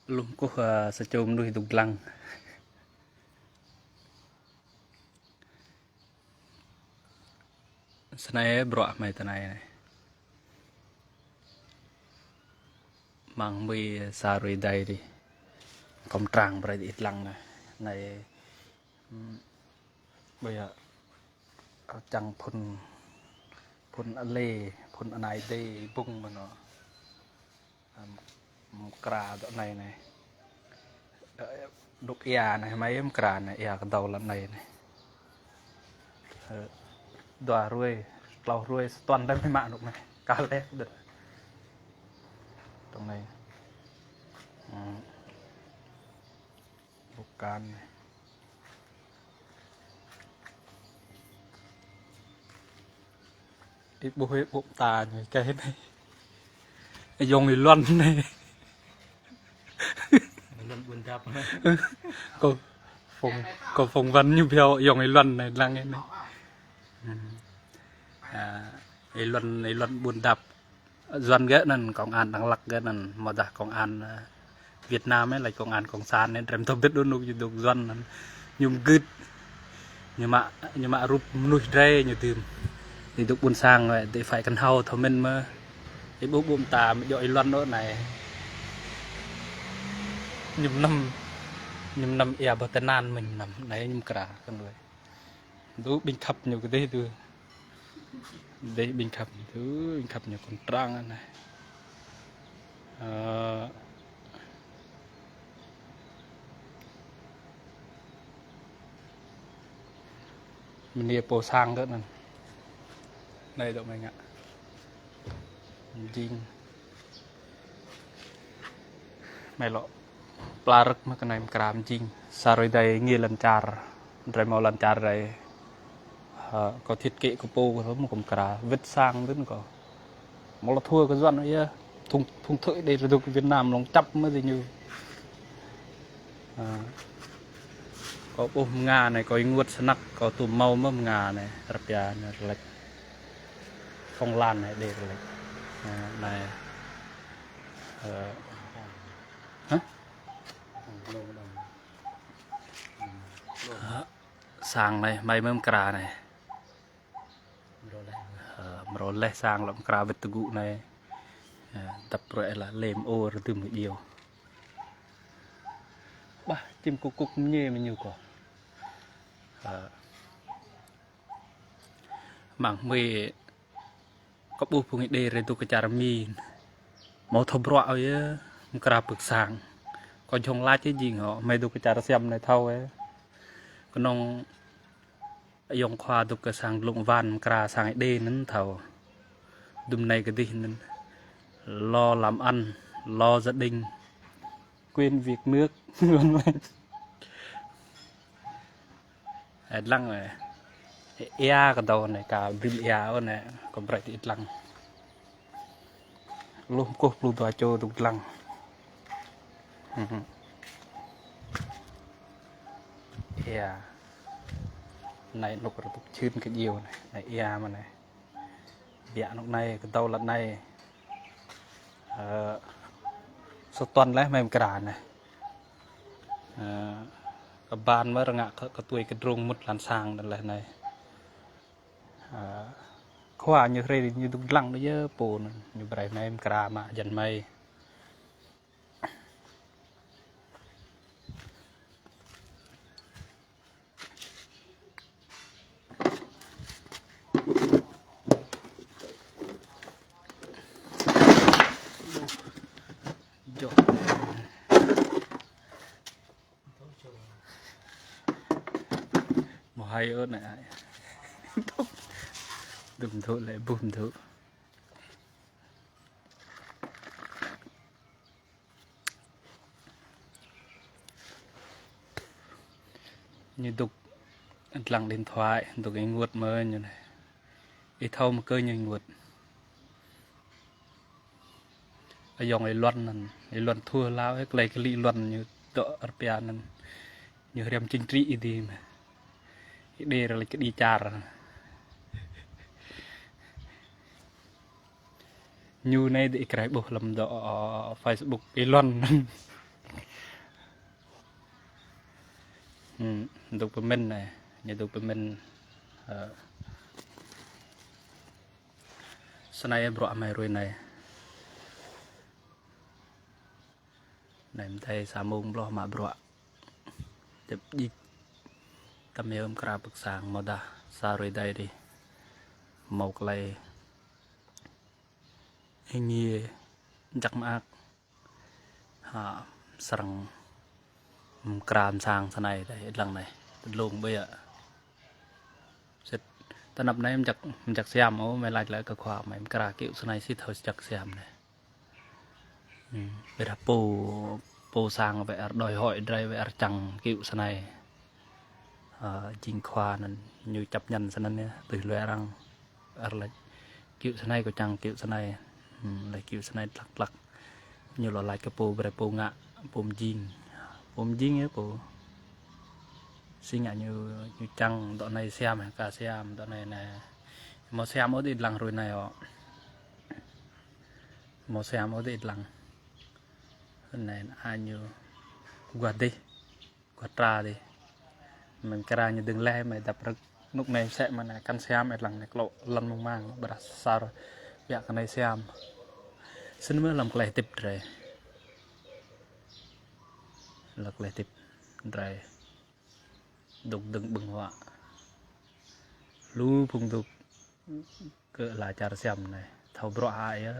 lum ko sa chom nuôi tục lăng này bro mày thế này này mang mi sa rồi đây đi công trang phải ít lăng này này bây giờ chẳng phun phun lê phun anh này đây bung mà nó cà đoạn này này đục ia này mấy em cà này ia cái đầu lần này này đòa ruồi lẩu ruồi toàn đây mới mạng được này cá lép được trong này bột can này ít bôi bụng tà này cái này dùng thì luân này luân buồn đập có phồng vấn như theo dùng cái luân này là nghe này cái luân buồn đập doan ghét nên công an đang lắc ghét nên mà đã công an Việt Nam ấy là công an cộng sản nên trầm thông tích đôi lúc được doan nhung gứt nhưng mà rụp nuôi rê như tìm thì được buôn sang rồi thì phải cần hao thôi mình mà cái bố bùm tà mới dội loan đó này nhum năm ea bờ tân an mình nằm đấy nhum cả con người đủ bình khập nhiều cái đấy thôi đấy bình khập nhiều con trang này mình đi po sang đó nè đây độ mình ạ jing mày lộ pla rực mà cái này càm jing sao rồi đây nghe lần char rồi mau lần char rồi có thiết kế của po của nó một cụm cà vứt sang rất có một là thua cái doan ấy thùng thưởi đây rồi Việt Nam nó chấp mới gì như có bông ngà này có nguột snack có tùm màu mâm ngà này rapia này lệch phong lan này để lệch này hả sang này mày mâm cà này rồi lê sang lắm cà vịt tụ này tập rồi là lềm ô rồi từ một điều ba chim cục cục nhê mà nhiều quả mảng mì có bù phùng đề rồi tụ cái chả mì máu thấm rọa ấy một cà bực sang còn trong lá chứ gì họ mày tụ cái chả xem này thâu ấy còn nông dùng khoa tụ cái sang lụng van cà sang đê nấn thầu đùm này cái gì nên lo làm ăn lo gia đình quên việc nước luôn vậy lăng này ea cái đầu này cả bìm ea này còn phải ít lăng luôn cô luôn tòa cho được lăng ea này lúc rồi chưn cái nhiều này ea mà này bịa lúc này cái đầu lần này số tuần lấy mềm cả này các bạn mới ngạc có tuổi cái rung một làn sang đây này khoa như thế như đúng lăng đó chứ bồn như vậy mềm cả mà dần mây hay ớt này đùm thụ lại bùm thụ như đục lăng điện thoại đục cái nguột mới như này ít thâu một cơ như nguột ở dòng ấy luân thua lao ấy lấy cái ly luân như tợ rpia nên như rem chính trị thì mà đây là cái đi char như này để cái bộ làm đó Facebook cái luân đục bên mình này nhà đục bên mình sau này em rọ mày rồi này em thấy xả mông lo mà rọ chụp đi tầm em kra bực sáng mà đã xa rồi đây đi màu clay hình như chắc mạc sẵn kram sang sau này đây lần này luôn bây giờ ta nằm này em chặt xem ó mày lại cái khoa mày kra kiểu sau này xí thôi chặt xem này bây giờ po sang về đòi hỏi đây về chẳng kiểu sau này chính khoa nên như chấp nhận sau này từ loe răng là kiểu sau này của chẳng kiểu sau này là kiểu sau này lắc như là lại cái po về po ngạ pom jing ấy po sinh ngạ như chẳng đoạn này xem cả xem đoạn này này mà xem ở đây lằng rồi này họ mà xem ở đây lằng này ai như quạt đi quạt ra đi mình kra như đừng le mày đập rực lúc này sẽ mà này căn xem mày lằng này lộ lần mong mang bật sao rồi việc cái này xem xin mới làm cái tiếp rồi là cái tiếp rồi đục đừng bừng họa lu phùng đục cỡ là chả xem này thầu bọ hại á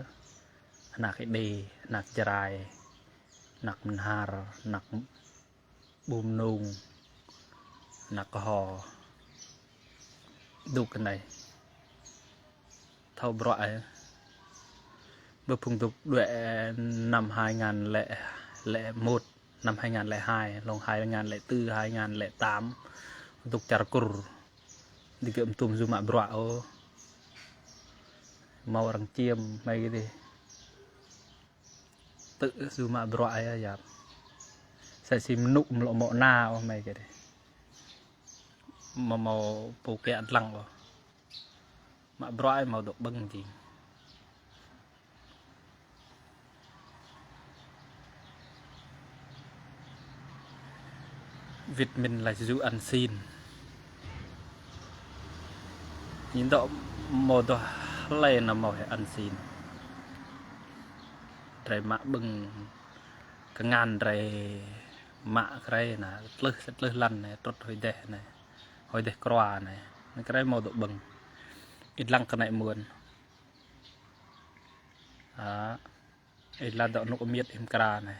nạc cái đi nạc chài nạc mình hà nạc bùm nung nạc hò đục cái này thầu bọ ấy bữa phùng đục đuệ năm 2001 năm 2002 lòng 2004 2008 tục char kur đi kiếm tùm zoom ạ bro màu răng chiêm mấy cái gì tự zoom ạ bro ấy à sẽ sim nụm lộ mọ na mấy cái đấy màu bù kẹt lăng mà bro ấy màu độ bưng gì Việt mình là dụ ăn xin nhìn độ màu đó lên là màu ăn xin rồi mạ bừng cái ngàn rồi mạ cái này lư lăn này tốt hồi để croa này cái màu độ bừng ít lăng cái này muôn ít là độ nụ miết em cra này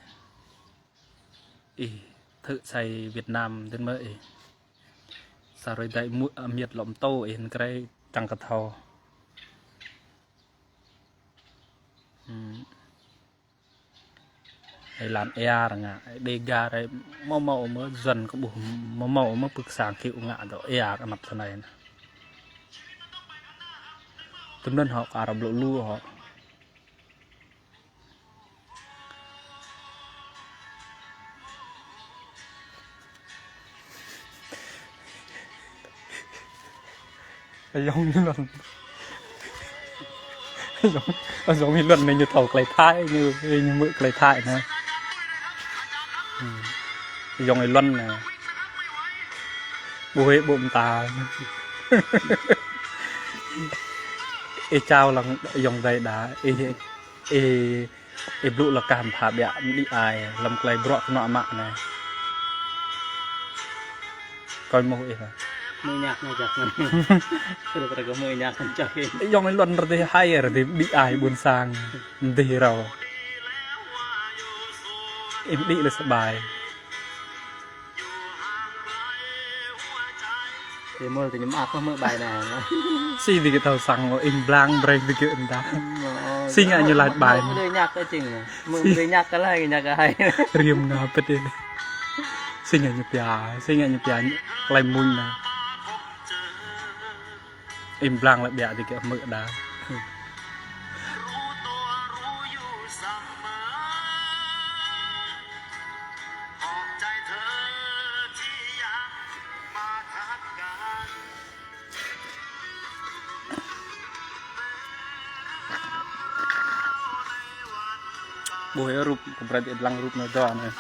thử xây Việt Nam đến mới sao rồi đây miệt lỏng tô in cái tăng cật thầu hay làm ea rằng à đây ga đây màu mới dần có bộ màu mới bực sáng kiểu ngạ đó ea cái mặt thế này tụi nên họ cả làm lộ lu họ giống như lần giống như lần này như thầu clay thai như mượn clay thai này giống này luân này bùi bụng tà chao là dòng đây đá blue là cảm thả bẹ đi ai làm clay brock nọ mạng này coi mô hả mười nhạc này chắc này được rồi có mười nhạc chắc cái dòng này luân rồi hay rồi bị ai buồn sang đi rồi em đi là bài thì mưa thì nhóm áp có mưa bài này xí thì cái tàu sang im blank break thì cái ta xí ngại như lại bài mưa nhạc cái chừng mưa nhạc cái này nhạc cái hay riêng ngà bết đi xí ngại như pia lại mùi này im blank lại bẹ thì cái mưa đá buổi rụp cũng phải lăng rụp nó đó này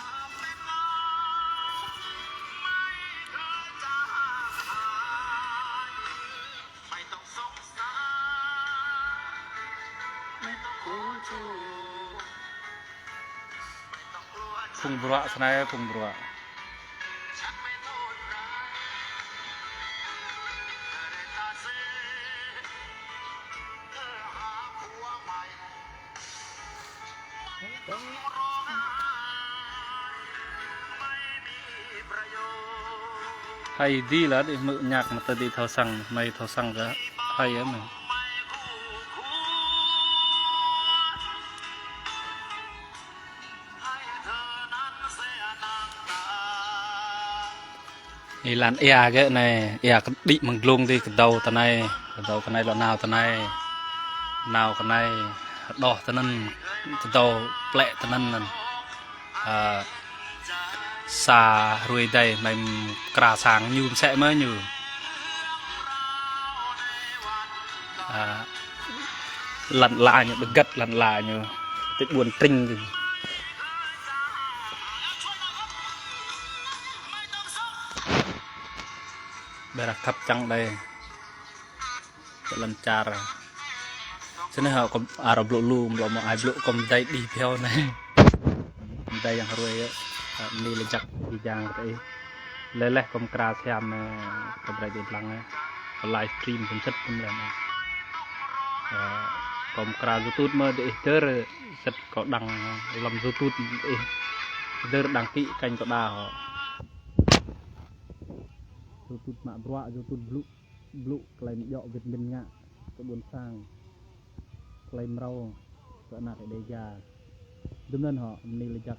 phùng bọa thế này phùng bọa hay đi là để mượn nhạc mà ta đi thao sang này thao sang cả hay á này thì làn ea cái này ea cái bị mừng luôn đi cái đầu tao này là nào tao này nào cái này đỏ tao nên cái đầu lẹ tao nên xa rồi đây mình cả sáng nhùm sẽ mới nhù lần lại như được gật lần lại như cái buồn trinh gì đây là khắp trăng đây lần cha rồi cho nên họ có Arab lộ lùm lộ một ai lộ còn đây đi theo này đây yang rồi ni le jak di jang tadi leleh kom kra siam kom ra di lang livestream pun set pun lah kom kra youtube mơ để ter set có đăng làm youtube ter đăng ký kênh có đà họ youtube mạ bọa youtube blue claim dọ Việt Minh ngạ có buồn sang claim rau cỡ nào để đây ra đâm nên họ ni le jak